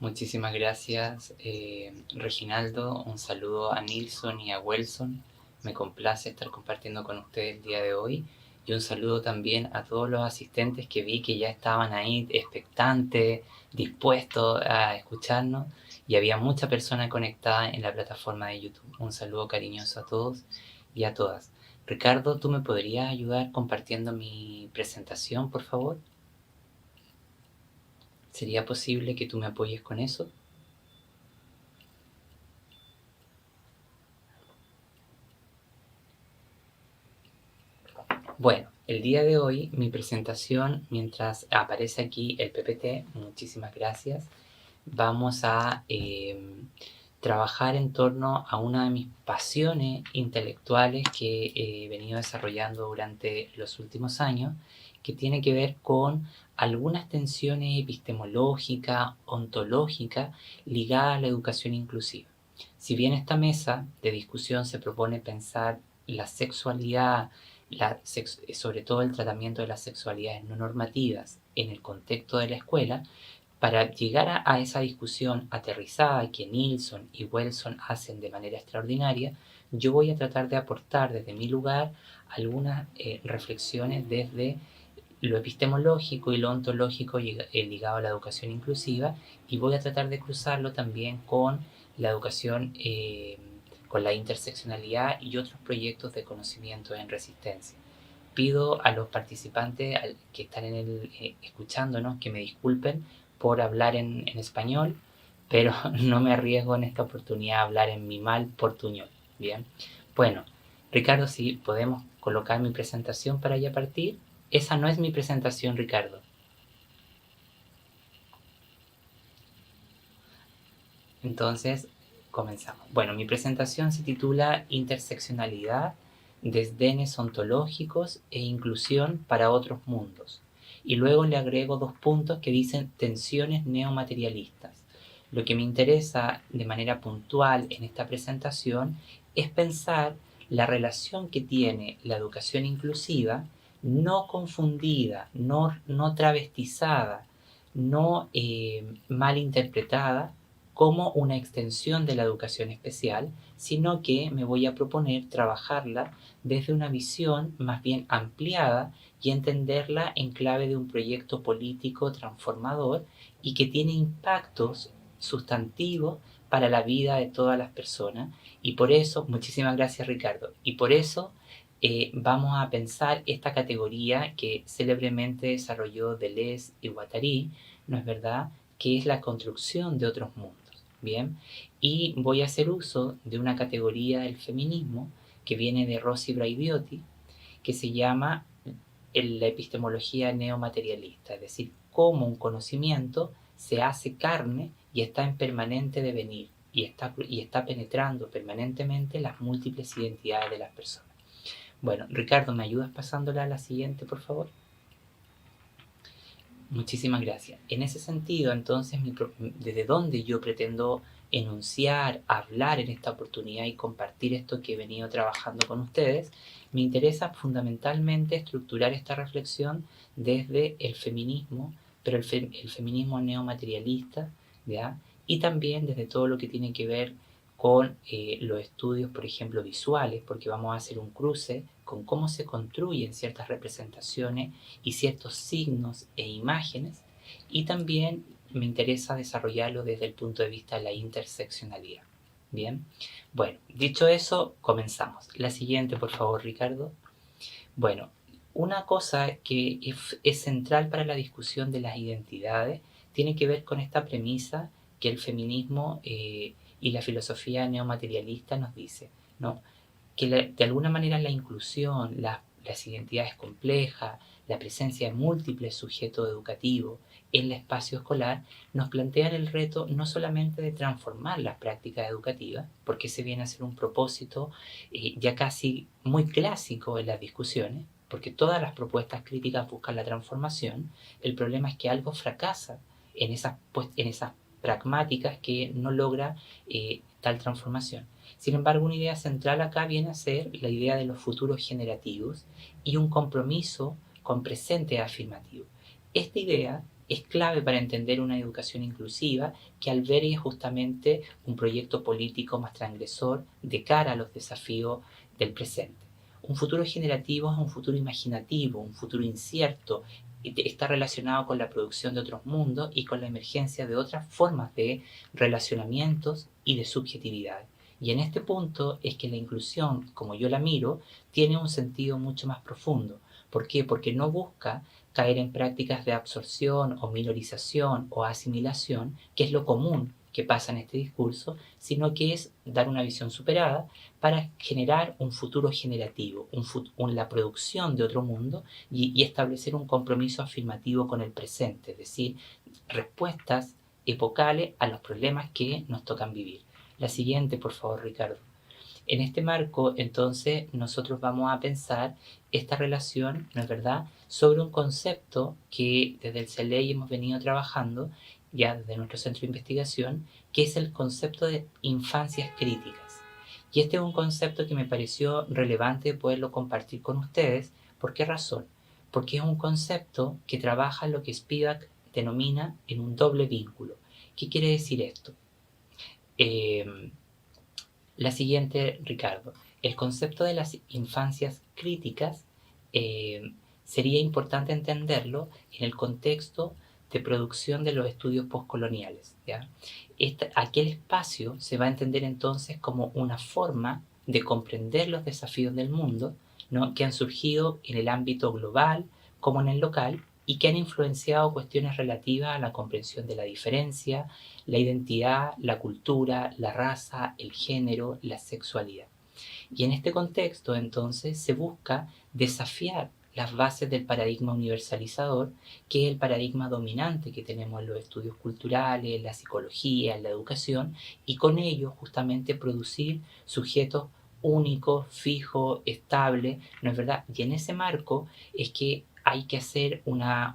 Muchísimas gracias, Reginaldo. Un saludo a Nilson y a Wilson. Me complace estar compartiendo con ustedes el día de hoy. Y un saludo también a todos los asistentes que vi que ya estaban ahí expectantes, dispuestos a escucharnos. Y había mucha persona conectada en la plataforma de YouTube. Un saludo cariñoso a todos y a todas. Ricardo, ¿tú me podrías ayudar compartiendo mi presentación, por favor? ¿Sería posible que tú me apoyes con eso? Bueno, el día de hoy mi presentación, mientras aparece aquí el PPT, muchísimas gracias, vamos a trabajar en torno a una de mis pasiones intelectuales que he venido desarrollando durante los últimos años, que tiene que ver con algunas tensiones epistemológicas, ontológicas, ligadas a la educación inclusiva. Si bien esta mesa de discusión se propone pensar la sexualidad, sobre todo el tratamiento de las sexualidades no normativas en el contexto de la escuela, para llegar a esa discusión aterrizada que Nilson y Wilson hacen de manera extraordinaria, yo voy a tratar de aportar desde mi lugar algunas reflexiones desde lo epistemológico y lo ontológico ligado a la educación inclusiva, y voy a tratar de cruzarlo también con la educación, con la interseccionalidad y otros proyectos de conocimiento en resistencia. Pido a los participantes que están escuchándonos que me disculpen por hablar en español, pero no me arriesgo en esta oportunidad a hablar en mi mal portuñol. Bien, bueno, Ricardo, si podemos colocar mi presentación para ya partir. Esa no es mi presentación, Ricardo. Entonces, comenzamos. Bueno, mi presentación se titula Interseccionalidad, desdenes ontológicos e inclusión para otros mundos. Y luego le agrego dos puntos que dicen tensiones neomaterialistas. Lo que me interesa de manera puntual en esta presentación es pensar la relación que tiene la educación inclusiva, no confundida, no travestizada, no mal interpretada, como una extensión de la educación especial, sino que me voy a proponer trabajarla desde una visión más bien ampliada y entenderla en clave de un proyecto político transformador y que tiene impactos sustantivos para la vida de todas las personas. Y por eso, muchísimas gracias, Ricardo, y por eso vamos a pensar esta categoría que célebremente desarrolló Deleuze y Guattari, ¿no es verdad?, que es la construcción de otros mundos. Bien, y voy a hacer uso de una categoría del feminismo que viene de Rossi Braidiotti, que se llama la epistemología neomaterialista, es decir, cómo un conocimiento se hace carne y está en permanente devenir y está penetrando permanentemente las múltiples identidades de las personas. Bueno, Ricardo, ¿me ayudas pasándola a la siguiente, por favor? Muchísimas gracias. En ese sentido, entonces, desde donde yo pretendo enunciar, hablar en esta oportunidad y compartir esto que he venido trabajando con ustedes, me interesa fundamentalmente estructurar esta reflexión desde el feminismo, pero el feminismo neomaterialista, ¿ya? Y también desde todo lo que tiene que ver con los estudios, por ejemplo, visuales, porque vamos a hacer un cruce con cómo se construyen ciertas representaciones y ciertos signos e imágenes, y también me interesa desarrollarlo desde el punto de vista de la interseccionalidad. Bien, bueno, dicho eso, comenzamos. La siguiente, por favor, Ricardo. Bueno, una cosa que es central para la discusión de las identidades tiene que ver con esta premisa que el feminismo y la filosofía neomaterialista nos dice, ¿no? Que de alguna manera la inclusión, las identidades complejas, la presencia de múltiples sujetos educativos en el espacio escolar nos plantean el reto no solamente de transformar las prácticas educativas, porque ese viene a ser un propósito ya casi muy clásico en las discusiones, porque todas las propuestas críticas buscan la transformación. El problema es que algo fracasa en esas pragmáticas que no logra tal transformación. Sin embargo, una idea central acá viene a ser la idea de los futuros generativos y un compromiso con presente afirmativo. Esta idea es clave para entender una educación inclusiva que albergue justamente un proyecto político más transgresor de cara a los desafíos del presente. Un futuro generativo es un futuro imaginativo, un futuro incierto, está relacionado con la producción de otros mundos y con la emergencia de otras formas de relacionamientos y de subjetividad. Y en este punto es que la inclusión, como yo la miro, tiene un sentido mucho más profundo. ¿Por qué? Porque no busca caer en prácticas de absorción o minorización o asimilación, que es lo común que pasa en este discurso, sino que es dar una visión superada para generar un futuro generativo, la producción de otro mundo y establecer un compromiso afirmativo con el presente, es decir, respuestas epocales a los problemas que nos tocan vivir. La siguiente, por favor, Ricardo. En este marco, entonces, nosotros vamos a pensar esta relación, ¿no es verdad?, sobre un concepto que desde el CELEI hemos venido trabajando, ya desde nuestro centro de investigación, que es el concepto de infancias críticas. Y este es un concepto que me pareció relevante poderlo compartir con ustedes. ¿Por qué razón? Porque es un concepto que trabaja lo que Spivak denomina en un doble vínculo. ¿Qué quiere decir esto? La siguiente, Ricardo. El concepto de las infancias críticas sería importante entenderlo en el contexto de producción de los estudios postcoloniales. ¿Ya? Aquel espacio se va a entender entonces como una forma de comprender los desafíos del mundo, ¿no?, que han surgido en el ámbito global como en el local y que han influenciado cuestiones relativas a la comprensión de la diferencia, la identidad, la cultura, la raza, el género, la sexualidad. Y en este contexto, entonces, se busca desafiar las bases del paradigma universalizador, que es el paradigma dominante que tenemos en los estudios culturales, en la psicología, en la educación, y con ello justamente producir sujetos únicos, fijos, estables, ¿no es verdad? Y en ese marco es que hay que hacer una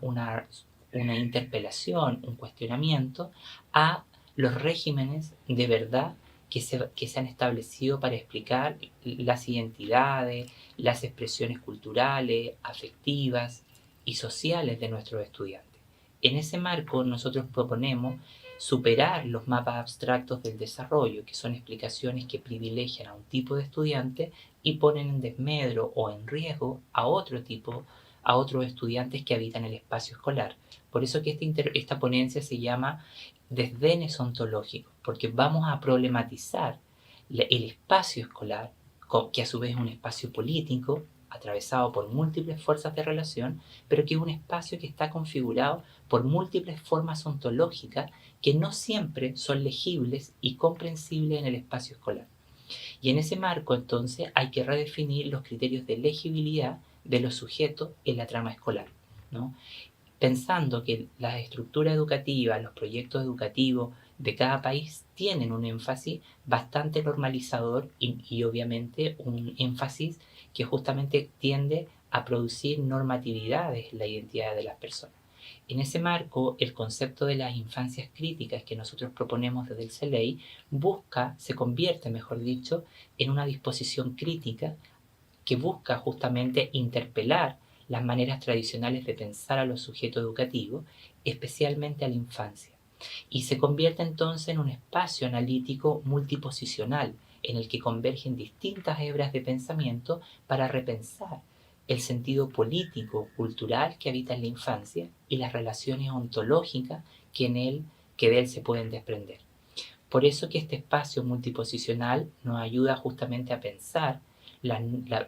interpelación, un cuestionamiento a los regímenes de verdad que se han establecido para explicar las identidades, las expresiones culturales, afectivas y sociales de nuestros estudiantes. En ese marco nosotros proponemos superar los mapas abstractos del desarrollo, que son explicaciones que privilegian a un tipo de estudiante y ponen en desmedro o en riesgo a a otros estudiantes que habitan el espacio escolar. Por eso que esta ponencia se llama desdenes ontológicos, porque vamos a problematizar el espacio escolar, que a su vez es un espacio político, atravesado por múltiples fuerzas de relación, pero que es un espacio que está configurado por múltiples formas ontológicas que no siempre son legibles y comprensibles en el espacio escolar. Y en ese marco, entonces, hay que redefinir los criterios de legibilidad de los sujetos en la trama escolar, ¿no?, pensando que las estructuras educativas, los proyectos educativos de cada país tienen un énfasis bastante normalizador y obviamente un énfasis que justamente tiende a producir normatividades en la identidad de las personas. En ese marco, el concepto de las infancias críticas que nosotros proponemos desde el CELEI se convierte, mejor dicho, en una disposición crítica que busca justamente interpelar las maneras tradicionales de pensar a los sujetos educativos, especialmente a la infancia, y se convierte entonces en un espacio analítico multiposicional en el que convergen distintas hebras de pensamiento para repensar el sentido político, cultural que habita en la infancia y las relaciones ontológicas que de él se pueden desprender. Por eso que este espacio multiposicional nos ayuda justamente a pensar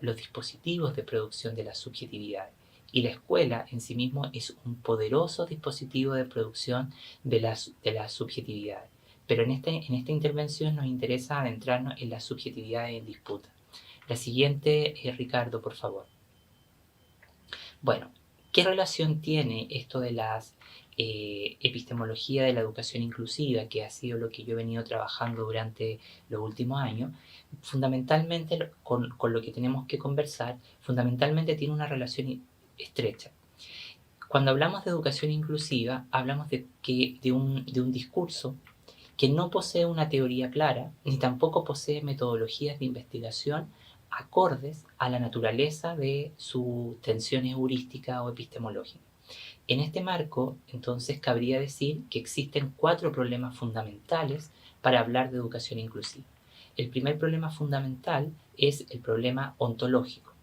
los dispositivos de producción de la subjetividad. Y la escuela en sí mismo es un poderoso dispositivo de producción de la subjetividad. Pero en esta intervención nos interesa adentrarnos en la subjetividad en disputa. La siguiente, Ricardo, por favor. Bueno, ¿qué relación tiene esto de las epistemología de la educación inclusiva, que ha sido lo que yo he venido trabajando durante los últimos años? Fundamentalmente, con lo que tenemos que conversar, fundamentalmente tiene una relación estrecha. Cuando hablamos de educación inclusiva, hablamos de un discurso que no posee una teoría clara, ni tampoco posee metodologías de investigación acordes a la naturaleza de su tensión heurística o epistemológica. En este marco, entonces, cabría decir que existen 4 problemas fundamentales para hablar de educación inclusiva. El primer problema fundamental es el problema ontológico.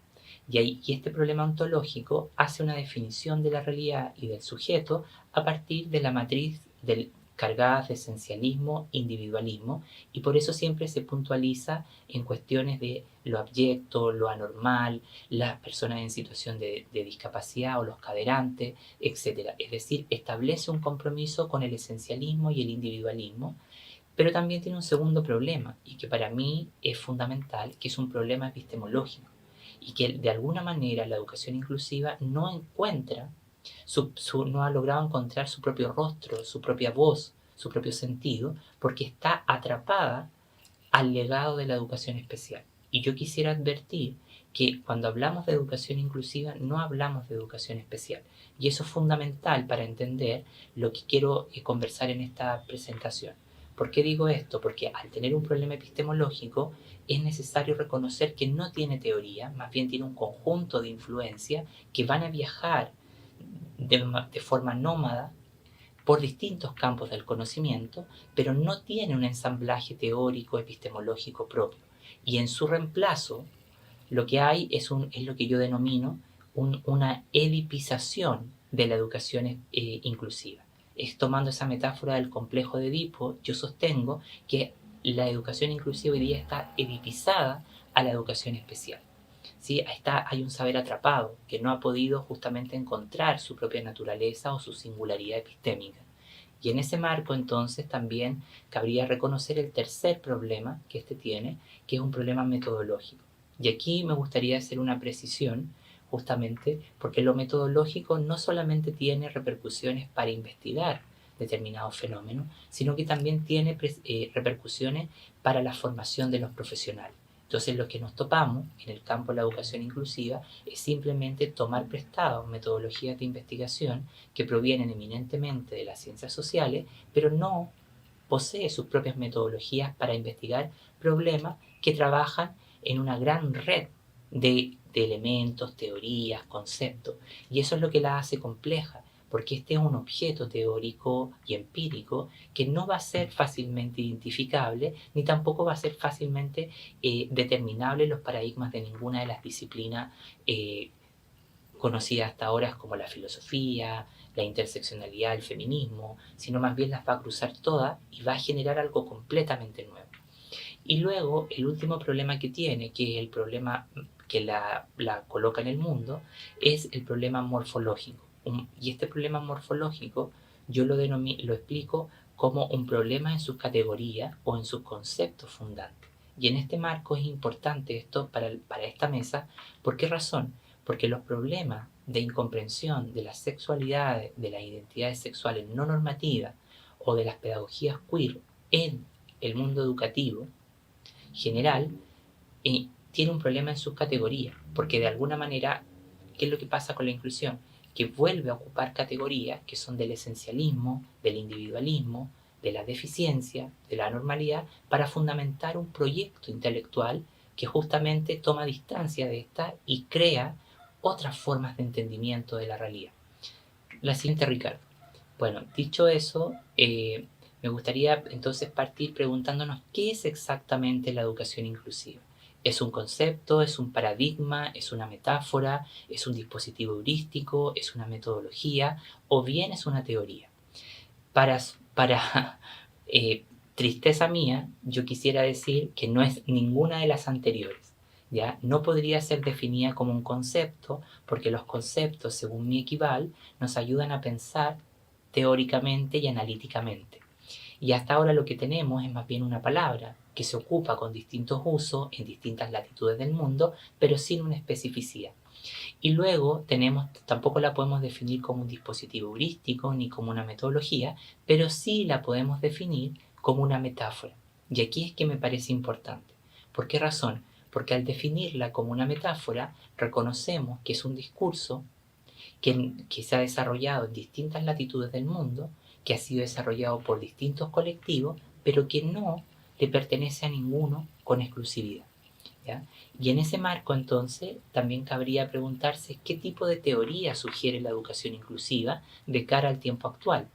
Y este problema ontológico hace una definición de la realidad y del sujeto a partir de la matriz cargadas de esencialismo, individualismo, y por eso siempre se puntualiza en cuestiones de lo abyecto, lo anormal, las personas en situación de discapacidad o los caderantes, etc. Es decir, establece un compromiso con el esencialismo y el individualismo, pero también tiene un segundo problema, y que para mí es fundamental, que es un problema epistemológico, y que de alguna manera la educación inclusiva no encuentra, no ha logrado encontrar su propio rostro, su propia voz, su propio sentido, porque está atrapada al legado de la educación especial. Y yo quisiera advertir que cuando hablamos de educación inclusiva no hablamos de educación especial. Y eso es fundamental para entender lo que quiero conversar en esta presentación. ¿Por qué digo esto? Porque al tener un problema epistemológico es necesario reconocer que no tiene teoría, más bien tiene un conjunto de influencias que van a viajar de forma nómada por distintos campos del conocimiento, pero no tiene un ensamblaje teórico epistemológico propio. Y en su reemplazo, lo que hay es lo que yo denomino una edipización de la educación inclusiva. Es tomando esa metáfora del complejo de Edipo, yo sostengo que la educación inclusiva hoy día está edipizada a la educación especial. ¿Sí? Hay un saber atrapado que no ha podido justamente encontrar su propia naturaleza o su singularidad epistémica. Y en ese marco entonces también cabría reconocer el tercer problema que este tiene, que es un problema metodológico. Y aquí me gustaría hacer una precisión, justamente porque lo metodológico no solamente tiene repercusiones para investigar determinados fenómenos, sino que también tiene repercusiones para la formación de los profesionales. Entonces lo que nos topamos en el campo de la educación inclusiva es simplemente tomar prestados metodologías de investigación que provienen eminentemente de las ciencias sociales, pero no posee sus propias metodologías para investigar problemas que trabajan en una gran red de elementos, teorías, conceptos. Y eso es lo que la hace compleja, porque este es un objeto teórico y empírico que no va a ser fácilmente identificable, ni tampoco va a ser fácilmente determinable en los paradigmas de ninguna de las disciplinas conocidas hasta ahora como la filosofía, la interseccionalidad, el feminismo, sino más bien las va a cruzar todas y va a generar algo completamente nuevo. Y luego el último problema que tiene, que es el problema que la coloca en el mundo, es el problema morfológico. Y este problema morfológico yo lo explico como un problema en sus categorías o en sus conceptos fundantes. Y en este marco es importante esto para esta mesa. ¿Por qué razón? Porque los problemas de incomprensión de las sexualidades, de las identidades sexuales no normativas o de las pedagogías queer en el mundo educativo general tiene un problema en sus categorías, porque de alguna manera, ¿qué es lo que pasa con la inclusión? Que vuelve a ocupar categorías que son del esencialismo, del individualismo, de la deficiencia, de la anormalidad, para fundamentar un proyecto intelectual que justamente toma distancia de esta y crea otras formas de entendimiento de la realidad. La siguiente, Ricardo. Bueno, dicho eso, me gustaría entonces partir preguntándonos qué es exactamente la educación inclusiva. ¿Es un concepto, es un paradigma, es una metáfora, es un dispositivo heurístico, es una metodología o bien es una teoría? Para tristeza mía, yo quisiera decir que no es ninguna de las anteriores. ¿Ya? No podría ser definida como un concepto porque los conceptos, según mi equival, nos ayudan a pensar teóricamente y analíticamente. Y hasta ahora lo que tenemos es más bien una palabra que se ocupa con distintos usos en distintas latitudes del mundo, pero sin una especificidad. Y luego tampoco la podemos definir como un dispositivo heurístico ni como una metodología, pero sí la podemos definir como una metáfora. Y aquí es que me parece importante. ¿Por qué razón? Porque al definirla como una metáfora, reconocemos que es un discurso que se ha desarrollado en distintas latitudes del mundo, que ha sido desarrollado por distintos colectivos, pero que no le pertenece a ninguno con exclusividad. ¿ya? Y en ese marco, entonces, también cabría preguntarse qué tipo de teoría sugiere la educación inclusiva de cara al tiempo actual.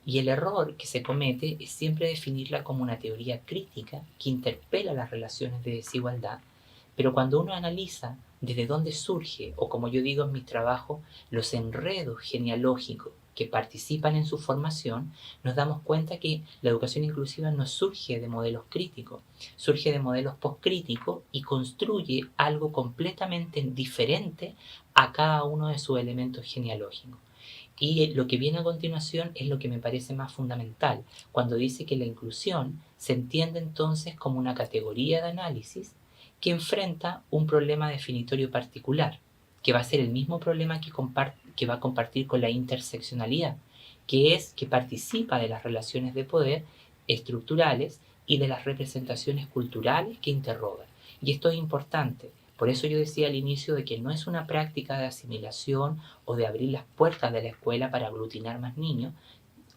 Y el error que se comete es siempre definirla como una teoría crítica que interpela las relaciones de desigualdad, pero cuando uno analiza desde dónde surge, o como yo digo en mis trabajos, los enredos genealógicos que participan en su formación, nos damos cuenta que la educación inclusiva no surge de modelos críticos, surge de modelos postcríticos y construye algo completamente diferente a cada uno de sus elementos genealógicos. Y lo que viene a continuación es lo que me parece más fundamental, cuando dice que la inclusión se entiende entonces como una categoría de análisis que enfrenta un problema definitorio particular, que va a ser el mismo problema que va a compartir con la interseccionalidad, que es que participa de las relaciones de poder estructurales y de las representaciones culturales que interrogan. Y esto es importante. Por eso yo decía al inicio de que no es una práctica de asimilación o de abrir las puertas de la escuela para aglutinar más niños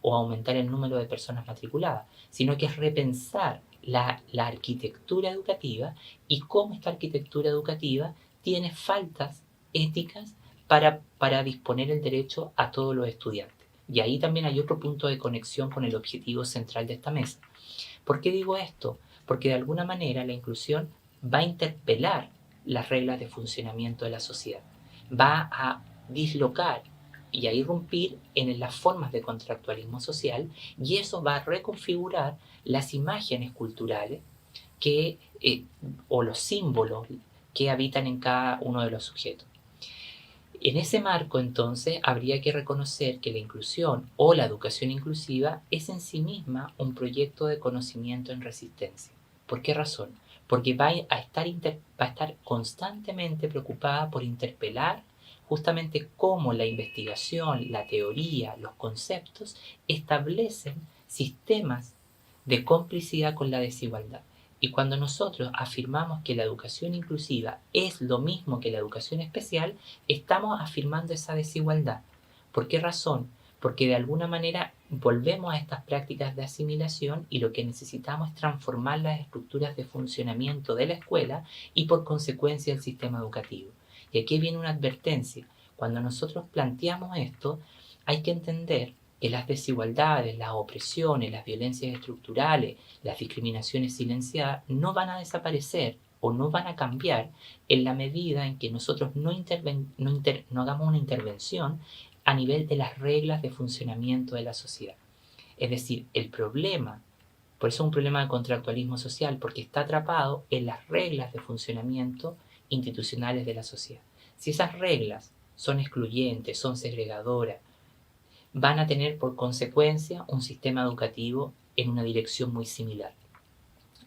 o aumentar el número de personas matriculadas, sino que es repensar la arquitectura educativa y cómo esta arquitectura educativa tiene faltas éticas para disponer el derecho a todos los estudiantes. Y ahí también hay otro punto de conexión con el objetivo central de esta mesa. ¿Por qué digo esto? Porque de alguna manera la inclusión va a interpelar las reglas de funcionamiento de la sociedad, va a dislocar y a irrumpir en las formas de contractualismo social, y eso va a reconfigurar las imágenes culturales que, o los símbolos que habitan en cada uno de los sujetos. En ese marco, entonces, habría que reconocer que la inclusión o la educación inclusiva es en sí misma un proyecto de conocimiento en resistencia. ¿Por qué razón? Porque va a estar constantemente preocupada por interpelar justamente cómo la investigación, la teoría, los conceptos establecen sistemas de complicidad con la desigualdad. Y cuando nosotros afirmamos que la educación inclusiva es lo mismo que la educación especial, estamos afirmando esa desigualdad. ¿Por qué razón? Porque de alguna manera volvemos a estas prácticas de asimilación y lo que necesitamos es transformar las estructuras de funcionamiento de la escuela y por consecuencia el sistema educativo. Y aquí viene una advertencia. Cuando nosotros planteamos esto, hay que entender que las desigualdades, las opresiones, las violencias estructurales, las discriminaciones silenciadas no van a desaparecer o no van a cambiar en la medida en que nosotros no hagamos una intervención a nivel de las reglas de funcionamiento de la sociedad. Es decir, el problema, por eso es un problema de contractualismo social, porque está atrapado en las reglas de funcionamiento institucionales de la sociedad. Si esas reglas son excluyentes, son segregadoras, van a tener por consecuencia un sistema educativo en una dirección muy similar.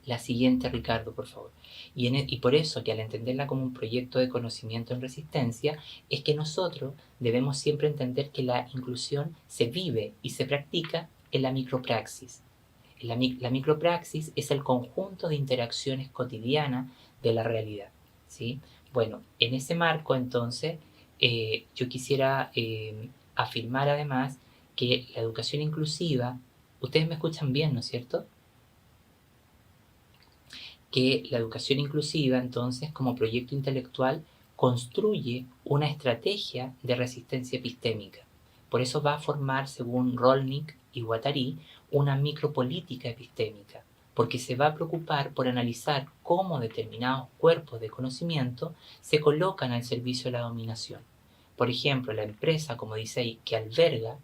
La siguiente, Ricardo, por favor. Y por eso que al entenderla como un proyecto de conocimiento en resistencia, es que nosotros debemos siempre entender que la inclusión se vive y se practica en la micropraxis. La micropraxis es el conjunto de interacciones cotidianas de la realidad, ¿sí? Bueno, en ese marco, entonces, yo quisiera afirmar además que la educación inclusiva, ustedes me escuchan bien, ¿no es cierto? Que la educación inclusiva, entonces, como proyecto intelectual, construye una estrategia de resistencia epistémica. Por eso va a formar, según Rolnick y Guattari, una micropolítica epistémica, porque se va a preocupar por analizar cómo determinados cuerpos de conocimiento se colocan al servicio de la dominación. Por ejemplo, la empresa, como dice ahí, que alberga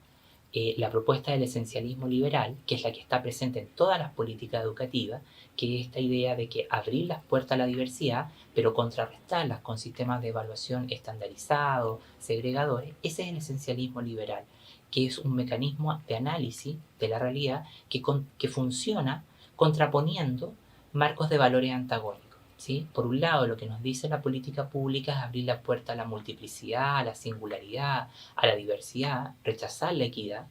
la propuesta del esencialismo liberal, que es la que está presente en todas las políticas educativas, que es esta idea de que abrir las puertas a la diversidad, pero contrarrestarlas con sistemas de evaluación estandarizados, segregadores, ese es el esencialismo liberal, que es un mecanismo de análisis de la realidad que funciona contraponiendo marcos de valores antagónicos. ¿Sí? Por un lado, lo que nos dice la política pública es abrir la puerta a la multiplicidad, a la singularidad, a la diversidad, rechazar la equidad,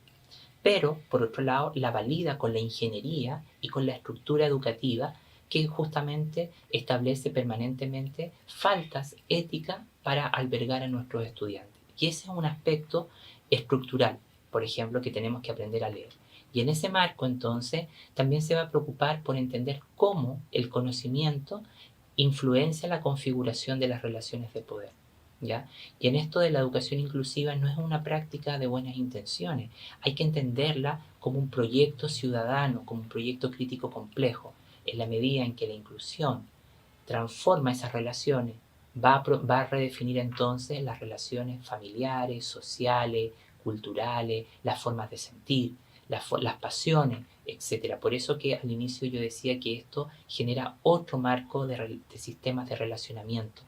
pero por otro lado la valida con la ingeniería y con la estructura educativa que justamente establece permanentemente faltas éticas para albergar a nuestros estudiantes. Y ese es un aspecto estructural, por ejemplo, que tenemos que aprender a leer. Y en ese marco, entonces, también se va a preocupar por entender cómo el conocimiento influencia la configuración de las relaciones de poder, ¿ya? Y en esto de la educación inclusiva no es una práctica de buenas intenciones, hay que entenderla como un proyecto ciudadano, como un proyecto crítico complejo, en la medida en que la inclusión transforma esas relaciones, va a redefinir entonces las relaciones familiares, sociales, culturales, las formas de sentir, las pasiones, etcétera. Por eso que al inicio yo decía que esto genera otro marco de sistemas de relacionamiento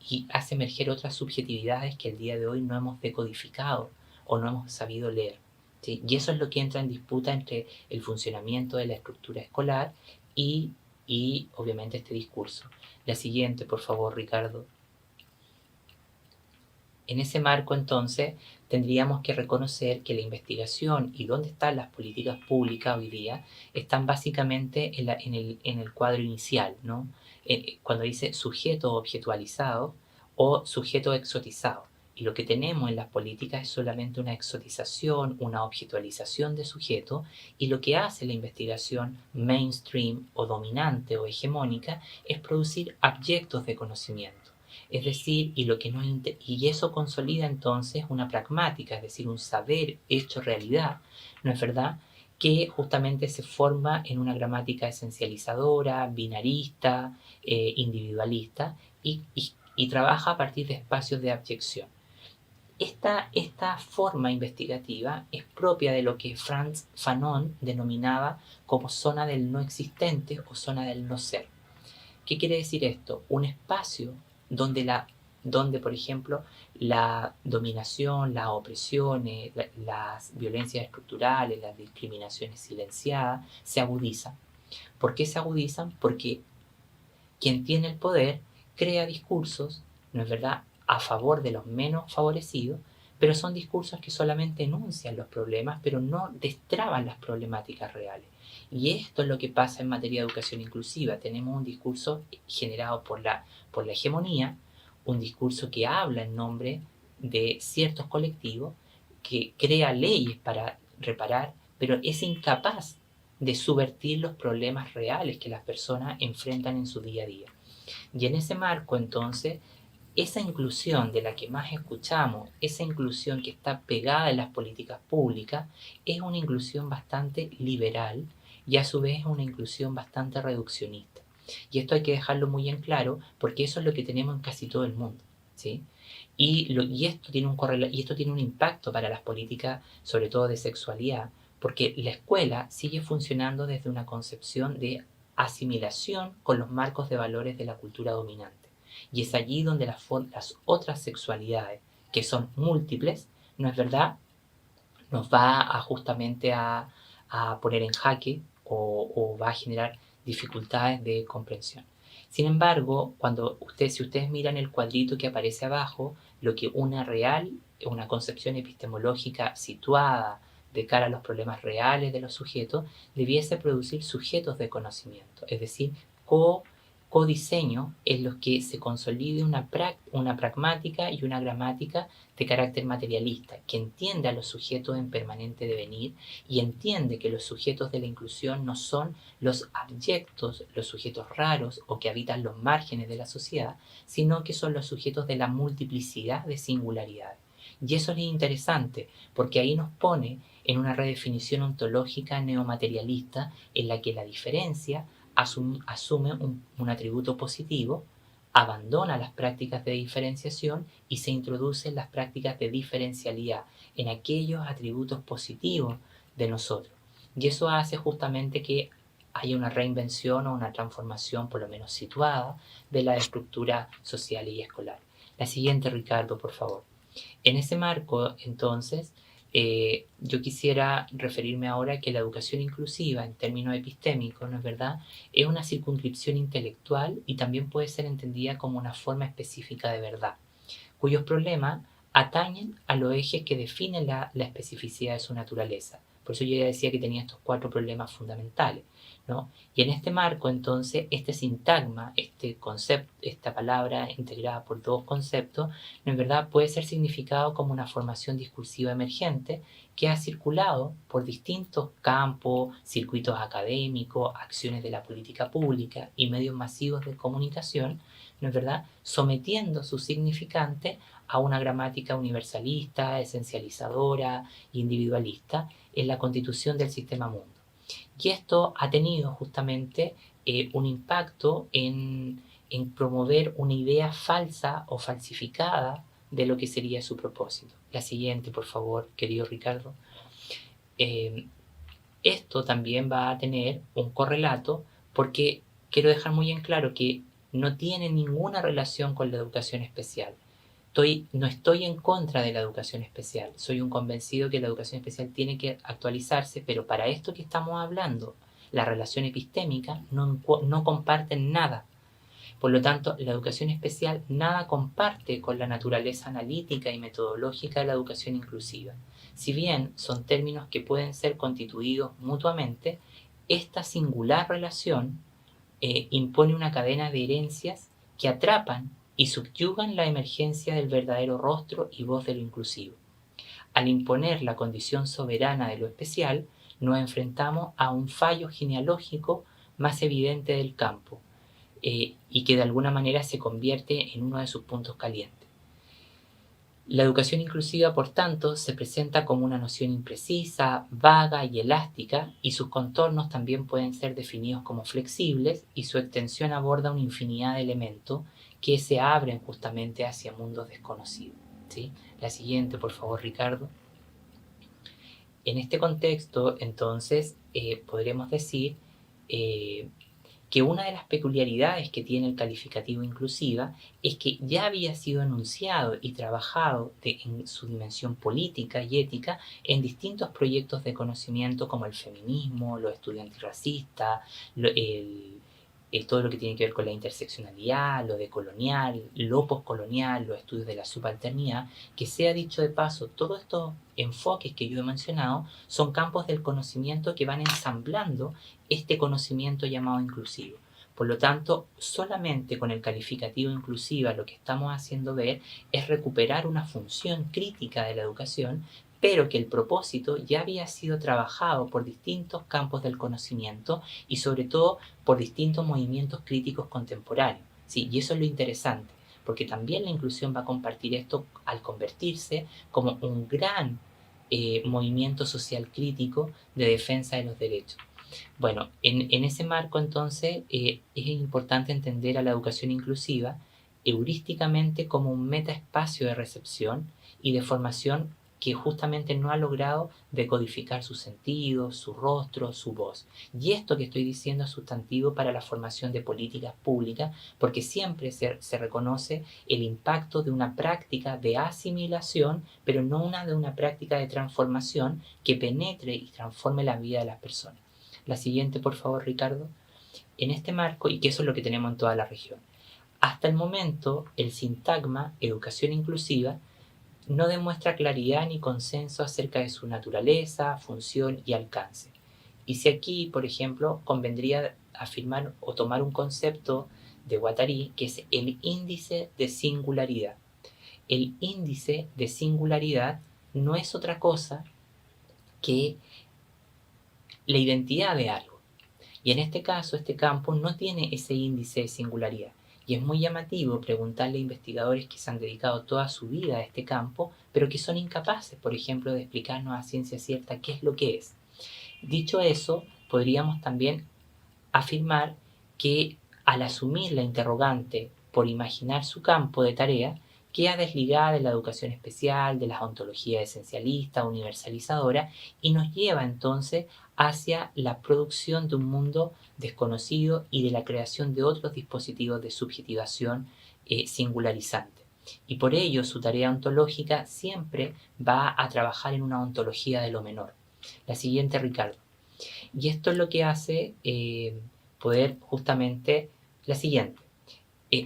y hace emerger otras subjetividades que el día de hoy no hemos decodificado o no hemos sabido leer, ¿sí? Y eso es lo que entra en disputa entre el funcionamiento de la estructura escolar y, y obviamente este discurso. La siguiente, por favor, Ricardo. En ese marco, entonces, tendríamos que reconocer que la investigación y dónde están las políticas públicas hoy día están básicamente en el cuadro inicial, ¿no? Cuando dice sujeto objetualizado o sujeto exotizado. Y lo que tenemos en las políticas es solamente una exotización, una objetualización de sujeto, y lo que hace la investigación mainstream o dominante o hegemónica es producir abyectos de conocimiento. Es decir, y eso consolida entonces una pragmática, es decir, un saber hecho realidad, ¿no es verdad? Que justamente se forma en una gramática esencializadora, binarista, individualista y trabaja a partir de espacios de abyección. Esta forma investigativa es propia de lo que Frantz Fanon denominaba como zona del no existente o zona del no ser. ¿Qué quiere decir esto? Un espacio donde por ejemplo, la dominación, las opresiones, las violencias estructurales, las discriminaciones silenciadas, se agudizan. ¿Por qué se agudizan? Porque quien tiene el poder crea discursos, ¿no es verdad?, a favor de los menos favorecidos, pero son discursos que solamente enuncian los problemas, pero no destraban las problemáticas reales. Y esto es lo que pasa en materia de educación inclusiva. Tenemos un discurso generado por la hegemonía, un discurso que habla en nombre de ciertos colectivos, que crea leyes para reparar, pero es incapaz de subvertir los problemas reales que las personas enfrentan en su día a día. Y en ese marco, entonces, esa inclusión de la que más escuchamos, esa inclusión que está pegada en las políticas públicas, es una inclusión bastante liberal y a su vez es una inclusión bastante reduccionista. Y esto hay que dejarlo muy en claro porque eso es lo que tenemos en casi todo el mundo, ¿sí? Y esto tiene un impacto para las políticas, sobre todo de sexualidad, porque la escuela sigue funcionando desde una concepción de asimilación con los marcos de valores de la cultura dominante. Y es allí donde las otras sexualidades, que son múltiples, ¿no es verdad?, nos va justamente a poner en jaque o va a generar dificultades de comprensión. Sin embargo, si ustedes miran el cuadrito que aparece abajo, lo que una concepción epistemológica situada de cara a los problemas reales de los sujetos, debiese producir sujetos de conocimiento, es decir, codiseño en los que se consolide una pragmática y una gramática de carácter materialista, que entiende a los sujetos en permanente devenir y entiende que los sujetos de la inclusión no son los abyectos, los sujetos raros o que habitan los márgenes de la sociedad, sino que son los sujetos de la multiplicidad de singularidades. Y eso es interesante, porque ahí nos pone en una redefinición ontológica neomaterialista en la que la diferencia asume un atributo positivo, abandona las prácticas de diferenciación y se introducen las prácticas de diferencialidad en aquellos atributos positivos de nosotros. Y eso hace justamente que haya una reinvención o una transformación, por lo menos situada, de la estructura social y escolar. La siguiente, Ricardo, por favor. En ese marco, entonces, yo quisiera referirme ahora a que la educación inclusiva, en términos epistémicos, ¿no es verdad?, es una circunscripción intelectual y también puede ser entendida como una forma específica de verdad, cuyos problemas atañen a los ejes que definen la especificidad de su naturaleza, Por eso yo ya decía que tenía estos 4 problemas fundamentales, ¿no? Y en este marco, entonces, este sintagma, este concepto, esta palabra integrada por 2 conceptos, en verdad puede ser significado como una formación discursiva emergente que ha circulado por distintos campos, circuitos académicos, acciones de la política pública y medios masivos de comunicación, ¿no es verdad?, sometiendo su significante a una gramática universalista, esencializadora, individualista en la constitución del sistema mundo. Y esto ha tenido justamente un impacto en promover una idea falsa o falsificada de lo que sería su propósito. La siguiente, por favor, querido Ricardo. Esto también va a tener un correlato porque quiero dejar muy en claro que no tiene ninguna relación con la educación especial. No estoy en contra de la educación especial, soy un convencido que la educación especial tiene que actualizarse, pero para esto que estamos hablando, la relación epistémica, no comparten nada. Por lo tanto, la educación especial nada comparte con la naturaleza analítica y metodológica de la educación inclusiva. Si bien son términos que pueden ser constituidos mutuamente, esta singular relación impone una cadena de herencias que atrapan y subyugan la emergencia del verdadero rostro y voz de lo inclusivo. Al imponer la condición soberana de lo especial, nos enfrentamos a un fallo genealógico más evidente del campo, y que de alguna manera se convierte en uno de sus puntos calientes. La educación inclusiva, por tanto, se presenta como una noción imprecisa, vaga y elástica, y sus contornos también pueden ser definidos como flexibles, y su extensión aborda una infinidad de elementos que se abren justamente hacia mundos desconocidos, ¿sí? La siguiente, por favor, Ricardo. En este contexto, entonces, podremos decir que una de las peculiaridades que tiene el calificativo inclusiva es que ya había sido enunciado y trabajado en su dimensión política y ética en distintos proyectos de conocimiento como el feminismo, lo estudiantirracista, todo lo que tiene que ver con la interseccionalidad, lo decolonial, lo postcolonial, los estudios de la subalternidad, que sea dicho de paso, todos estos enfoques que yo he mencionado son campos del conocimiento que van ensamblando este conocimiento llamado inclusivo. Por lo tanto, solamente con el calificativo inclusiva lo que estamos haciendo ver es recuperar una función crítica de la educación, pero que el propósito ya había sido trabajado por distintos campos del conocimiento y sobre todo por distintos movimientos críticos contemporáneos. ¿Sí? Y eso es lo interesante, porque también la inclusión va a compartir esto al convertirse como un gran movimiento social crítico de defensa de los derechos. Bueno, en ese marco entonces es importante entender a la educación inclusiva heurísticamente como un metaespacio de recepción y de formación que justamente no ha logrado decodificar su sentido, su rostro, su voz. Y esto que estoy diciendo es sustantivo para la formación de políticas públicas porque siempre se reconoce el impacto de una práctica de asimilación, pero no de una práctica de transformación que penetre y transforme la vida de las personas. La siguiente, por favor, Ricardo. En este marco, y que eso es lo que tenemos en toda la región, hasta el momento el sintagma educación inclusiva no demuestra claridad ni consenso acerca de su naturaleza, función y alcance. Y si aquí, por ejemplo, convendría afirmar o tomar un concepto de Guattari que es el índice de singularidad. El índice de singularidad no es otra cosa que la identidad de algo. Y en este caso, este campo no tiene ese índice de singularidad. Y es muy llamativo preguntarle a investigadores que se han dedicado toda su vida a este campo, pero que son incapaces, por ejemplo, de explicarnos a ciencia cierta qué es lo que es. Dicho eso, podríamos también afirmar que al asumir la interrogante por imaginar su campo de tarea, queda desligada de la educación especial, de las ontologías esencialistas, universalizadora, y nos lleva entonces hacia la producción de un mundo desconocido y de la creación de otros dispositivos de subjetivación singularizante. Y por ello su tarea ontológica siempre va a trabajar en una ontología de lo menor. La siguiente, Ricardo. Y esto es lo que hace poder justamente la siguiente.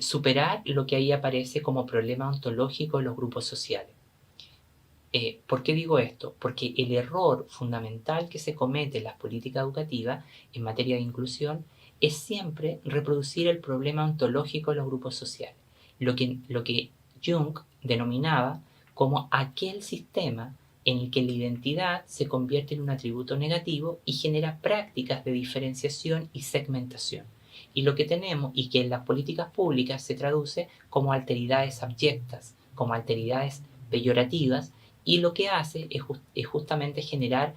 Superar lo que ahí aparece como problema ontológico en los grupos sociales. ¿Por qué digo esto? Porque el error fundamental que se comete en las políticas educativas en materia de inclusión es siempre reproducir el problema ontológico de los grupos sociales, lo que Jung denominaba como aquel sistema en el que la identidad se convierte en un atributo negativo y genera prácticas de diferenciación y segmentación. Y lo que tenemos, y que en las políticas públicas se traduce como alteridades abyectas, como alteridades peyorativas, y lo que hace es justamente generar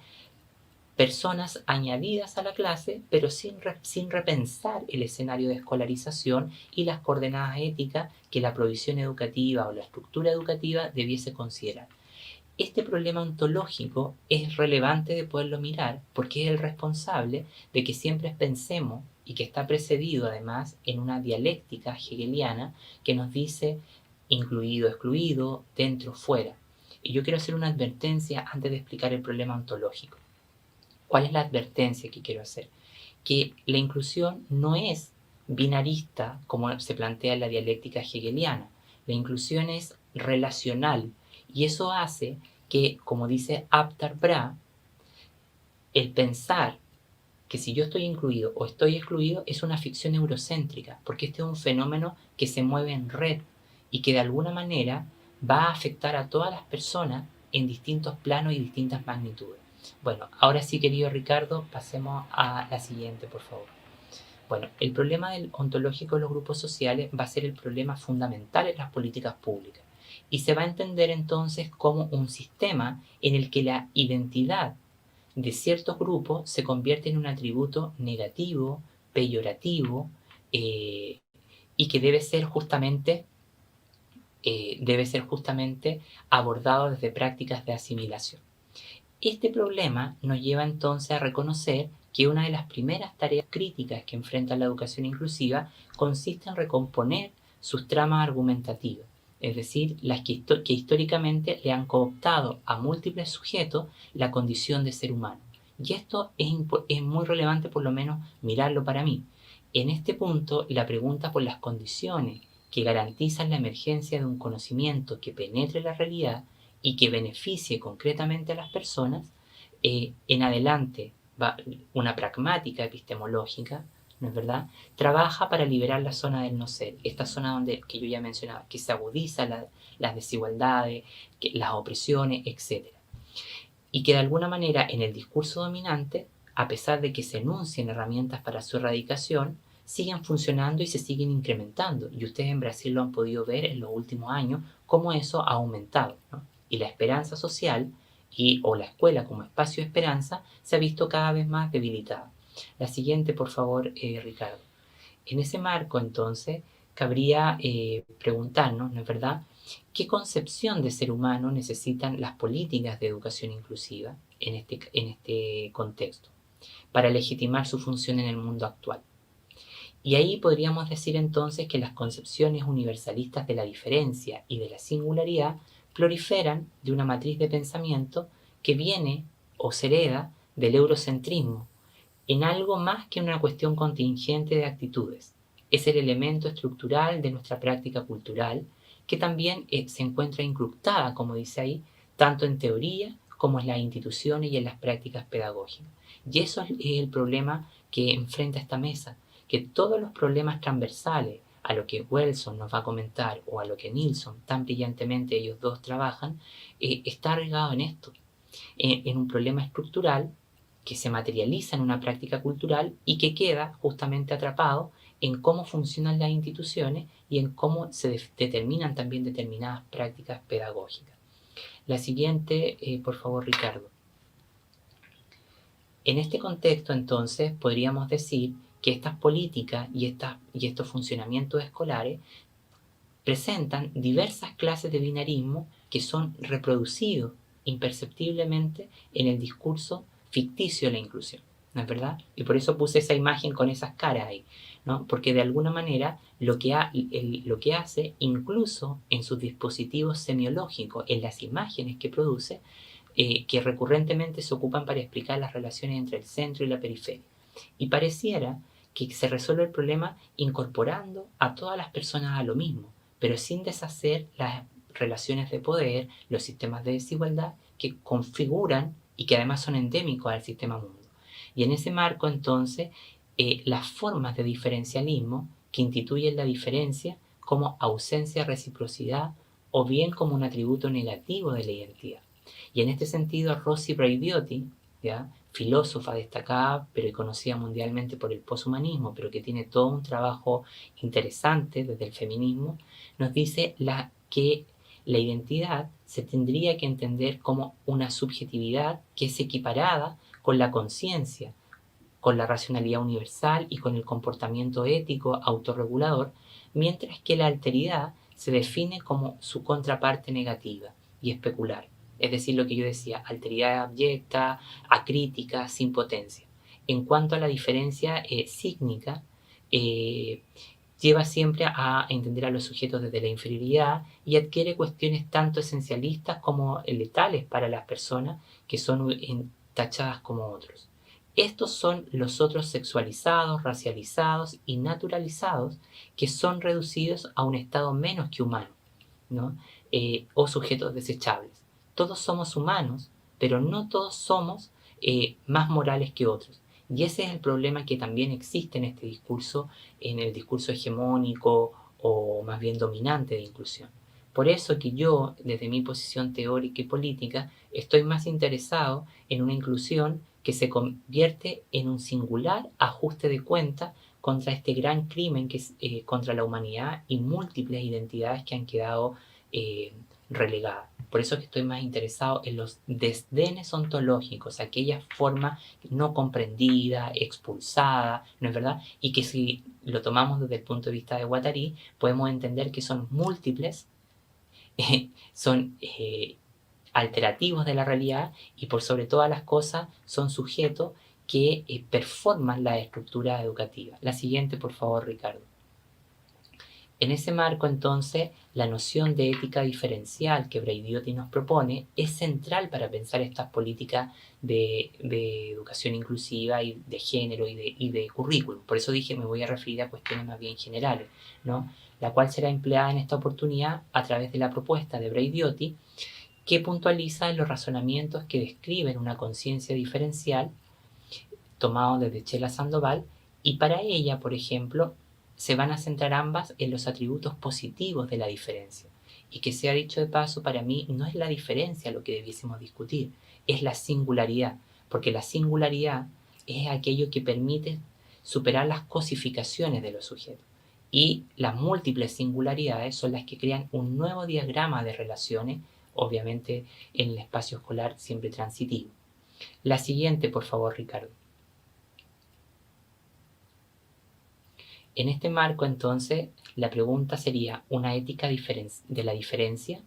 personas añadidas a la clase, pero sin repensar el escenario de escolarización y las coordenadas éticas que la provisión educativa o la estructura educativa debiese considerar. Este problema ontológico es relevante de poderlo mirar porque es el responsable de que siempre pensemos, y que está precedido además en una dialéctica hegeliana que nos dice incluido, excluido, dentro, fuera. Y yo quiero hacer una advertencia antes de explicar el problema ontológico. ¿Cuál es la advertencia que quiero hacer? Que la inclusión no es binarista como se plantea en la dialéctica hegeliana. La inclusión es relacional y eso hace que, como dice Aptar Bra, el pensar que si yo estoy incluido o estoy excluido es una ficción eurocéntrica, porque este es un fenómeno que se mueve en red y que de alguna manera va a afectar a todas las personas en distintos planos y distintas magnitudes. Bueno, ahora sí, querido Ricardo, pasemos a la siguiente, por favor. Bueno, el problema del ontológico de los grupos sociales va a ser el problema fundamental en las políticas públicas y se va a entender entonces como un sistema en el que la identidad de ciertos grupos se convierte en un atributo negativo, peyorativo, y que debe ser justamente abordado desde prácticas de asimilación. Este problema nos lleva entonces a reconocer que una de las primeras tareas críticas que enfrenta la educación inclusiva consiste en recomponer sus tramas argumentativas, es decir, las que históricamente le han cooptado a múltiples sujetos la condición de ser humano. Y esto es muy relevante, por lo menos mirarlo para mí. En este punto, la pregunta por las condiciones que garantizan la emergencia de un conocimiento que penetre la realidad y que beneficie concretamente a las personas, en adelante va una pragmática epistemológica, ¿no es verdad? Trabaja para liberar la zona del no ser, esta zona donde, que yo ya mencionaba, que se agudizan las desigualdades, las opresiones, etc. Y que de alguna manera en el discurso dominante, a pesar de que se enuncien herramientas para su erradicación, siguen funcionando y se siguen incrementando. Y ustedes en Brasil lo han podido ver en los últimos años, cómo eso ha aumentado, ¿no? Y la esperanza social o la escuela como espacio de esperanza se ha visto cada vez más debilitada. La siguiente, por favor, Ricardo. En ese marco, entonces, cabría preguntarnos, ¿no es verdad?, ¿qué concepción de ser humano necesitan las políticas de educación inclusiva en este contexto para legitimar su función en el mundo actual? Y ahí podríamos decir entonces que las concepciones universalistas de la diferencia y de la singularidad proliferan de una matriz de pensamiento que viene o se hereda del eurocentrismo, en algo más que una cuestión contingente de actitudes. Es el elemento estructural de nuestra práctica cultural que también se encuentra incrustada, como dice ahí, tanto en teoría como en las instituciones y en las prácticas pedagógicas. Y eso es el problema que enfrenta esta mesa, que todos los problemas transversales a lo que Wilson nos va a comentar o a lo que Nilsson tan brillantemente ellos dos trabajan, está arraigado en esto, en un problema estructural que se materializa en una práctica cultural y que queda justamente atrapado en cómo funcionan las instituciones y en cómo se determinan también determinadas prácticas pedagógicas. La siguiente, por favor, Ricardo. En este contexto, entonces, podríamos decir que estas políticas y estos funcionamientos escolares presentan diversas clases de binarismo que son reproducidos imperceptiblemente en el discurso ficticio de la inclusión, ¿no es verdad? Y por eso puse esa imagen con esas caras ahí, ¿no? Porque de alguna manera lo que hace, incluso en sus dispositivos semiológicos, en las imágenes que produce, que recurrentemente se ocupan para explicar las relaciones entre el centro y la periferia. Y pareciera que se resuelve el problema incorporando a todas las personas a lo mismo, pero sin deshacer relaciones de poder, los sistemas de desigualdad que configuran y que además son endémicos al sistema mundo. Y en ese marco, entonces, las formas de diferencialismo que instituyen la diferencia como ausencia de reciprocidad o bien como un atributo negativo de la identidad. Y en este sentido, Rosy Braidotti, ¿ya?, filósofa destacada, pero conocida mundialmente por el poshumanismo, pero que tiene todo un trabajo interesante desde el feminismo, nos dice que la identidad se tendría que entender como una subjetividad que es equiparada con la conciencia, con la racionalidad universal y con el comportamiento ético autorregulador, mientras que la alteridad se define como su contraparte negativa y especular. Es decir, lo que yo decía, alteridad abyecta, acrítica, sin potencia. En cuanto a la diferencia sígnica, lleva siempre a entender a los sujetos desde la inferioridad y adquiere cuestiones tanto esencialistas como letales para las personas que son tachadas como otros. Estos son los otros sexualizados, racializados y naturalizados que son reducidos a un estado menos que humano, ¿no? O sujetos desechables. Todos somos humanos, pero no todos somos más morales que otros. Y ese es el problema que también existe en este discurso, en el discurso hegemónico o más bien dominante de inclusión. Por eso que yo, desde mi posición teórica y política, estoy más interesado en una inclusión que se convierte en un singular ajuste de cuenta contra este gran crimen que es contra la humanidad y múltiples identidades que han quedado relegadas. Por eso que estoy más interesado en los desdenes ontológicos, aquellas formas no comprendidas, expulsadas, ¿no es verdad? Y que si lo tomamos desde el punto de vista de Guattari, podemos entender que son múltiples, son alterativos de la realidad y por sobre todas las cosas son sujetos que performan la estructura educativa. La siguiente, por favor, Ricardo. En ese marco, entonces, la noción de ética diferencial que Braidotti nos propone es central para pensar estas políticas de educación inclusiva y de género y de currículum. Por eso dije, me voy a referir a cuestiones más bien generales, ¿no? La cual será empleada en esta oportunidad a través de la propuesta de Braidotti, que puntualiza los razonamientos que describen una conciencia diferencial, tomado desde Chela Sandoval, y para ella, por ejemplo, se van a centrar ambas en los atributos positivos de la diferencia. Y que sea dicho de paso, para mí no es la diferencia lo que debiésemos discutir, es la singularidad, porque la singularidad es aquello que permite superar las cosificaciones de los sujetos. Y las múltiples singularidades son las que crean un nuevo diagrama de relaciones, obviamente en el espacio escolar siempre transitivo. La siguiente, por favor, Ricardo. En este marco, entonces, la pregunta sería una ética de la diferencia,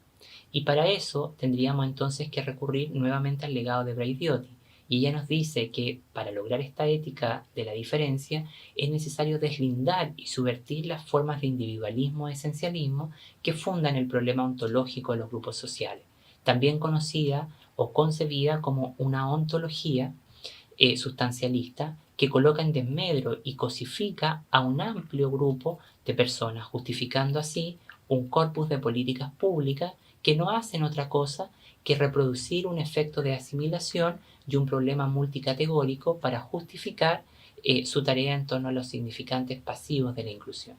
y para eso tendríamos entonces que recurrir nuevamente al legado de Braidotti, y ella nos dice que para lograr esta ética de la diferencia es necesario deslindar y subvertir las formas de individualismo y esencialismo que fundan el problema ontológico de los grupos sociales, también conocida o concebida como una ontología sustancialista que coloca en desmedro y cosifica a un amplio grupo de personas, justificando así un corpus de políticas públicas que no hacen otra cosa que reproducir un efecto de asimilación y un problema multicategórico para justificar su tarea en torno a los significantes pasivos de la inclusión.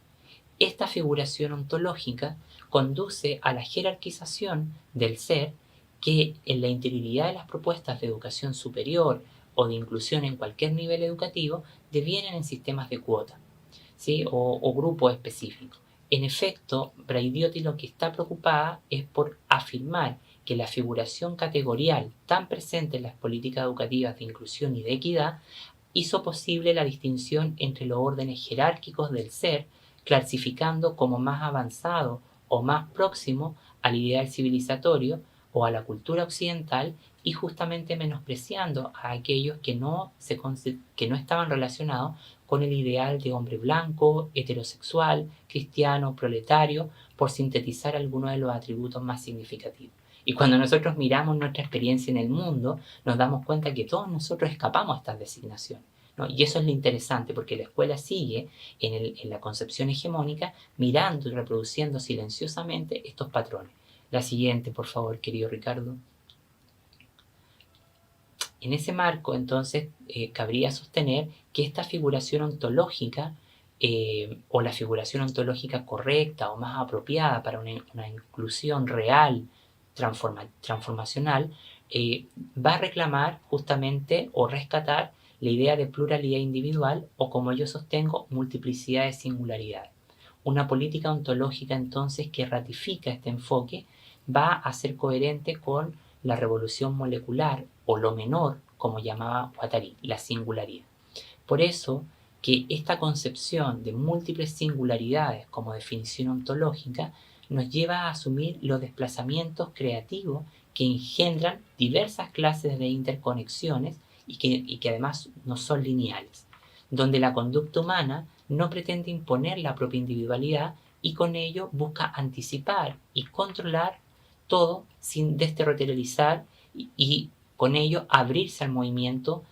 Esta figuración ontológica conduce a la jerarquización del ser que en la interioridad de las propuestas de educación superior o de inclusión en cualquier nivel educativo devienen en sistemas de cuota, ¿sí? o grupos específicos. En efecto, Braidotti lo que está preocupada es por afirmar que la figuración categorial tan presente en las políticas educativas de inclusión y de equidad hizo posible la distinción entre los órdenes jerárquicos del ser, clasificando como más avanzado o más próximo al ideal civilizatorio o a la cultura occidental y justamente menospreciando a aquellos que no estaban relacionados con el ideal de hombre blanco, heterosexual, cristiano, proletario, por sintetizar algunos de los atributos más significativos. Y cuando nosotros miramos nuestra experiencia en el mundo, nos damos cuenta que todos nosotros escapamos a estas designaciones, ¿no? Y eso es lo interesante, porque la escuela sigue en la concepción hegemónica mirando y reproduciendo silenciosamente estos patrones. La siguiente, por favor, querido Ricardo. En ese marco, entonces, cabría sostener que esta figuración ontológica o la figuración ontológica correcta o más apropiada para una inclusión real, transformacional, va a reclamar justamente o rescatar la idea de pluralidad individual o, como yo sostengo, multiplicidad de singularidad. Una política ontológica entonces que ratifica este enfoque va a ser coherente con la revolución molecular o lo menor, como llamaba Guattari, la singularidad. Por eso que esta concepción de múltiples singularidades como definición ontológica nos lleva a asumir los desplazamientos creativos que engendran diversas clases de interconexiones y que además no son lineales, donde la conducta humana no pretende imponer la propia individualidad y con ello busca anticipar y controlar todo sin desterritorializar y con ello abrirse al movimiento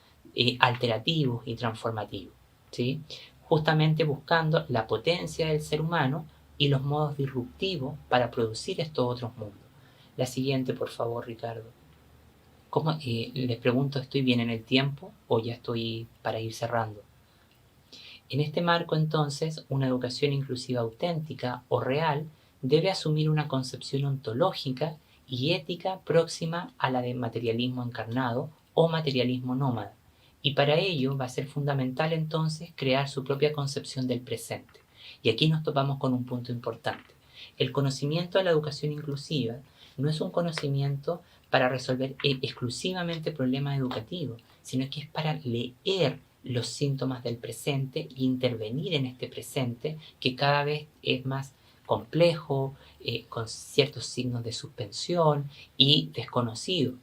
alternativo y transformativo, ¿sí? Justamente buscando la potencia del ser humano y los modos disruptivos para producir estos otros mundos. La siguiente, por favor, Ricardo. ¿Cómo, les pregunto, ¿estoy bien en el tiempo o ya estoy para ir cerrando? En este marco, entonces, una educación inclusiva auténtica o real debe asumir una concepción ontológica y ética próxima a la de materialismo encarnado o materialismo nómada. Y para ello va a ser fundamental entonces crear su propia concepción del presente. Y aquí nos topamos con un punto importante. El conocimiento de la educación inclusiva no es un conocimiento para resolver exclusivamente problemas educativos, sino que es para leer los síntomas del presente e intervenir en este presente que cada vez es más complejo, con ciertos signos de suspensión y desconocido.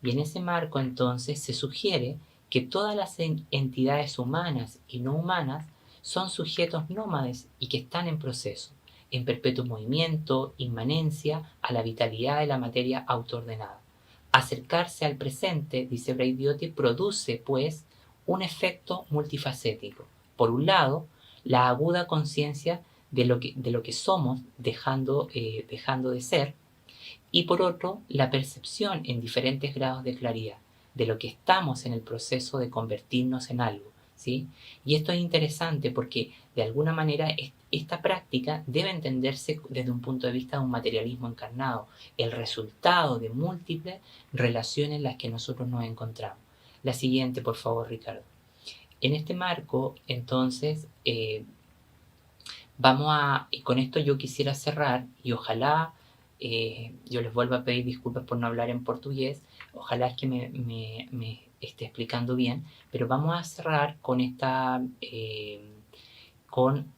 Y en ese marco entonces se sugiere que todas las entidades humanas y no humanas son sujetos nómades y que están en proceso, en perpetuo movimiento, inmanencia a la vitalidad de la materia autoordenada. Acercarse al presente, dice Braidiotti, produce, pues, un efecto multifacético. Por un lado, la aguda conciencia de lo que somos dejando de ser, y por otro, la percepción en diferentes grados de claridad de lo que estamos en el proceso de convertirnos en algo, ¿sí? Y esto es interesante porque, de alguna manera, esta práctica debe entenderse desde un punto de vista de un materialismo encarnado, el resultado de múltiples relaciones en las que nosotros nos encontramos. La siguiente, por favor, Ricardo. En este marco, entonces, y con esto yo quisiera cerrar y ojalá, yo les vuelvo a pedir disculpas por no hablar en portugués, ojalá es que me esté explicando bien, pero vamos a cerrar con con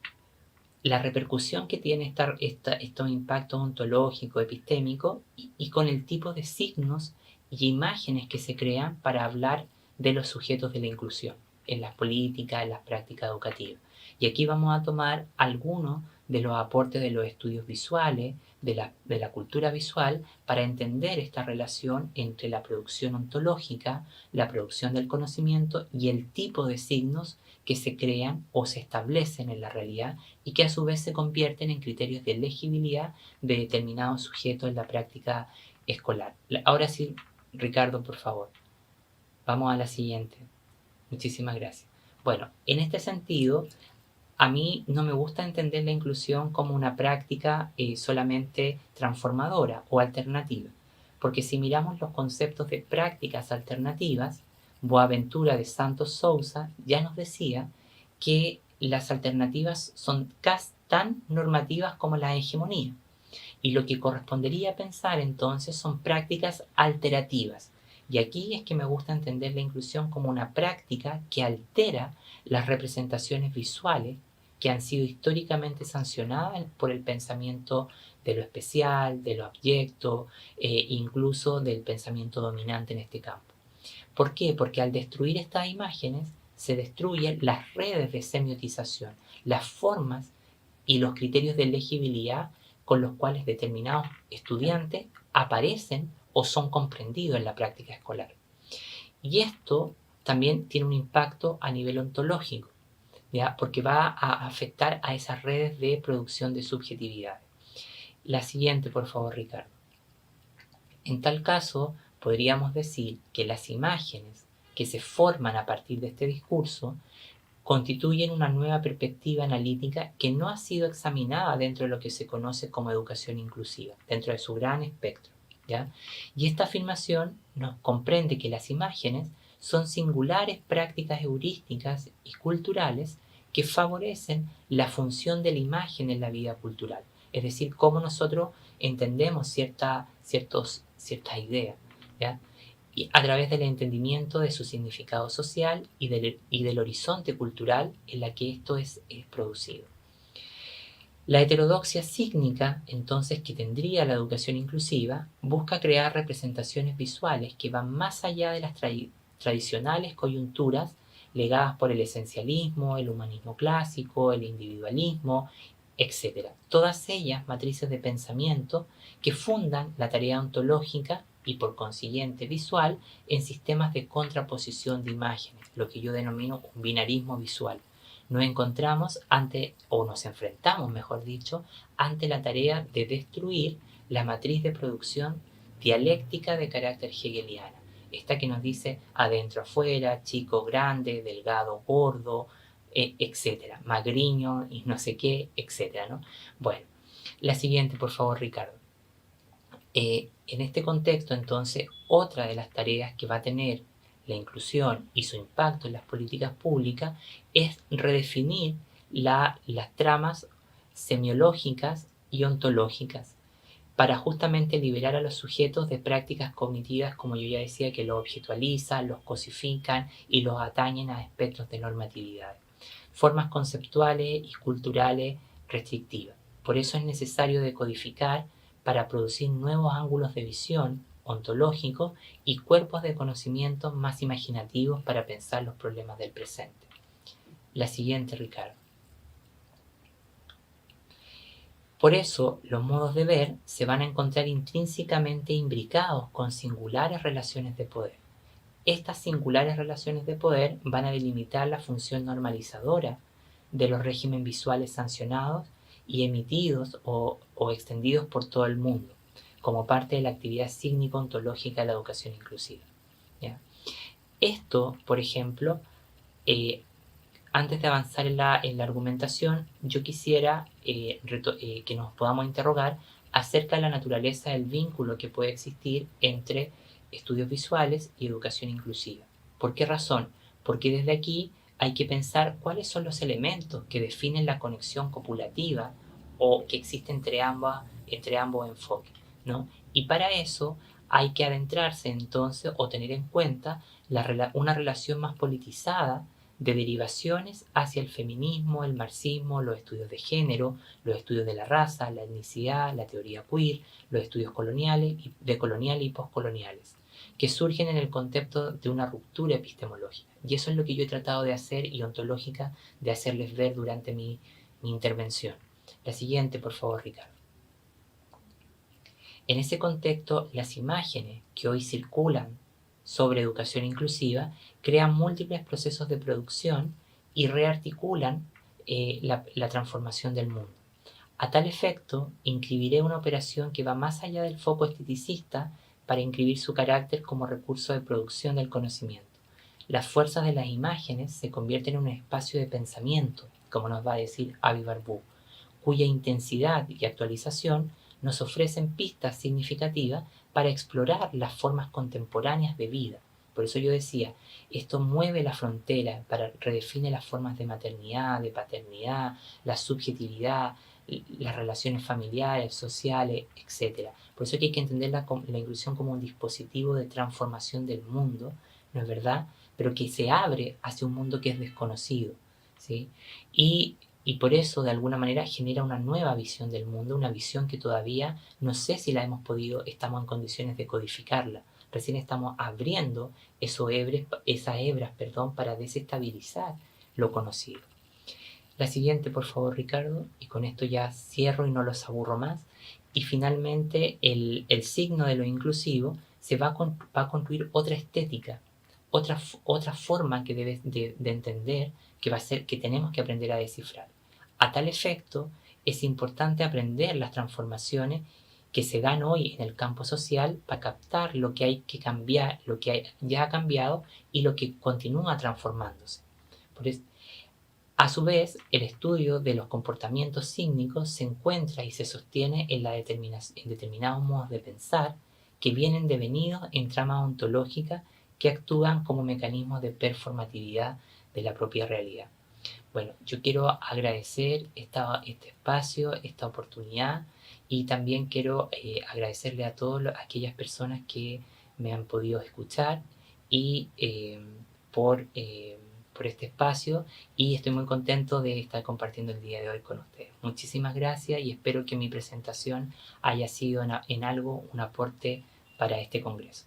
la repercusión que tiene estos impactos ontológicos, epistémicos y con el tipo de signos y imágenes que se crean para hablar de los sujetos de la inclusión en las políticas, en las prácticas educativas. Y aquí vamos a tomar algunos de los aportes de los estudios visuales, de la cultura visual, para entender esta relación entre la producción ontológica, la producción del conocimiento y el tipo de signos que se crean o se establecen en la realidad y que a su vez se convierten en criterios de legibilidad de determinados sujetos en la práctica escolar. Ahora sí, Ricardo, por favor, vamos a la siguiente. Muchísimas gracias. Bueno, en este sentido, a mí no me gusta entender la inclusión como una práctica solamente transformadora o alternativa, porque si miramos los conceptos de prácticas alternativas, Boaventura de Santos Sousa ya nos decía que las alternativas son casi tan normativas como la hegemonía. Y lo que correspondería pensar entonces son prácticas alterativas. Y aquí es que me gusta entender la inclusión como una práctica que altera las representaciones visuales que han sido históricamente sancionadas por el pensamiento de lo especial, de lo abyecto, incluso del pensamiento dominante en este campo. ¿Por qué? Porque al destruir estas imágenes se destruyen las redes de semiotización, las formas y los criterios de legibilidad con los cuales determinados estudiantes aparecen o son comprendidos en la práctica escolar. Y esto también tiene un impacto a nivel ontológico, ¿ya? Porque va a afectar a esas redes de producción de subjetividad. La siguiente, por favor, Ricardo. En tal caso, podríamos decir que las imágenes que se forman a partir de este discurso constituyen una nueva perspectiva analítica que no ha sido examinada dentro de lo que se conoce como educación inclusiva, dentro de su gran espectro, ¿ya? Y esta afirmación nos comprende que las imágenes son singulares prácticas heurísticas y culturales que favorecen la función de la imagen en la vida cultural, es decir, cómo nosotros entendemos ciertas ideas, ¿ya? Y a través del entendimiento de su significado social y del horizonte cultural en la que esto es producido. La heterodoxia sígnica, entonces, que tendría la educación inclusiva, busca crear representaciones visuales que van más allá de las tradicionales coyunturas legadas por el esencialismo, el humanismo clásico, el individualismo, etc. Todas ellas matrices de pensamiento que fundan la tarea ontológica y por consiguiente visual en sistemas de contraposición de imágenes, lo que yo denomino un binarismo visual. Nos encontramos ante, o nos enfrentamos, mejor dicho, ante la tarea de destruir la matriz de producción dialéctica de carácter hegeliana. Esta que nos dice adentro afuera, chico grande, delgado gordo, etcétera, magriño y no sé qué, etcétera, ¿no? Bueno, la siguiente, por favor, Ricardo. En este contexto, entonces, otra de las tareas que va a tener la inclusión y su impacto en las políticas públicas es redefinir las tramas semiológicas y ontológicas para justamente liberar a los sujetos de prácticas cognitivas, como yo ya decía, que los objetualizan, los cosifican y los atañen a espectros de normatividad. Formas conceptuales y culturales restrictivas. Por eso es necesario decodificar para producir nuevos ángulos de visión ontológicos y cuerpos de conocimiento más imaginativos para pensar los problemas del presente. La siguiente, Ricardo. Por eso, los modos de ver se van a encontrar intrínsecamente imbricados con singulares relaciones de poder. Estas singulares relaciones de poder van a delimitar la función normalizadora de los regímenes visuales sancionados y emitidos o extendidos por todo el mundo, como parte de la actividad sígnico-ontológica de la educación inclusiva, ¿ya? Esto, por ejemplo, antes de avanzar en la argumentación, yo quisiera que nos podamos interrogar acerca de la naturaleza del vínculo que puede existir entre estudios visuales y educación inclusiva. ¿Por qué razón? Porque desde aquí hay que pensar cuáles son los elementos que definen la conexión copulativa o que existe entre ambos enfoques, ¿no? Y para eso hay que adentrarse entonces o tener en cuenta una relación más politizada de derivaciones hacia el feminismo, el marxismo, los estudios de género, los estudios de la raza, la etnicidad, la teoría queer, los estudios coloniales, decoloniales y postcoloniales, que surgen en el contexto de una ruptura epistemológica. Y eso es lo que yo he tratado de hacer y ontológica de hacerles ver durante mi intervención. La siguiente, por favor, Ricardo. En ese contexto, las imágenes que hoy circulan sobre educación inclusiva crean múltiples procesos de producción y rearticulan la transformación del mundo. A tal efecto, inscribiré una operación que va más allá del foco esteticista para inscribir su carácter como recurso de producción del conocimiento. Las fuerzas de las imágenes se convierten en un espacio de pensamiento, como nos va a decir Avi Barbu, cuya intensidad y actualización nos ofrecen pistas significativas para explorar las formas contemporáneas de vida. Por eso yo decía, esto mueve la frontera, redefine las formas de maternidad, de paternidad, la subjetividad, las relaciones familiares, sociales, etc. Por eso que hay que entender la inclusión como un dispositivo de transformación del mundo, ¿no es verdad? Pero que se abre hacia un mundo que es desconocido, ¿sí? Y por eso, de alguna manera, genera una nueva visión del mundo, una visión que todavía no sé si estamos en condiciones de codificarla. Recién estamos abriendo esas hebras, para desestabilizar lo conocido. La siguiente, por favor, Ricardo, y con esto ya cierro y no los aburro más. Y finalmente, el signo de lo inclusivo va a construir otra estética, otra forma que debes de entender que va a ser que tenemos que aprender a descifrar. A tal efecto, es importante aprender las transformaciones que se dan hoy en el campo social para captar lo que hay que cambiar, lo que ya ha cambiado y lo que continúa transformándose. Por eso, a su vez, el estudio de los comportamientos sígnicos se encuentra y se sostiene en determinados modos de pensar que vienen devenidos en tramas ontológicas que actúan como mecanismos de performatividad de la propia realidad. Bueno, yo quiero agradecer este espacio, esta oportunidad, y también quiero agradecerle a todas aquellas personas que me han podido escuchar y por, eh, por este espacio, y estoy muy contento de estar compartiendo el día de hoy con ustedes. Muchísimas gracias y espero que mi presentación haya sido en algo un aporte para este congreso.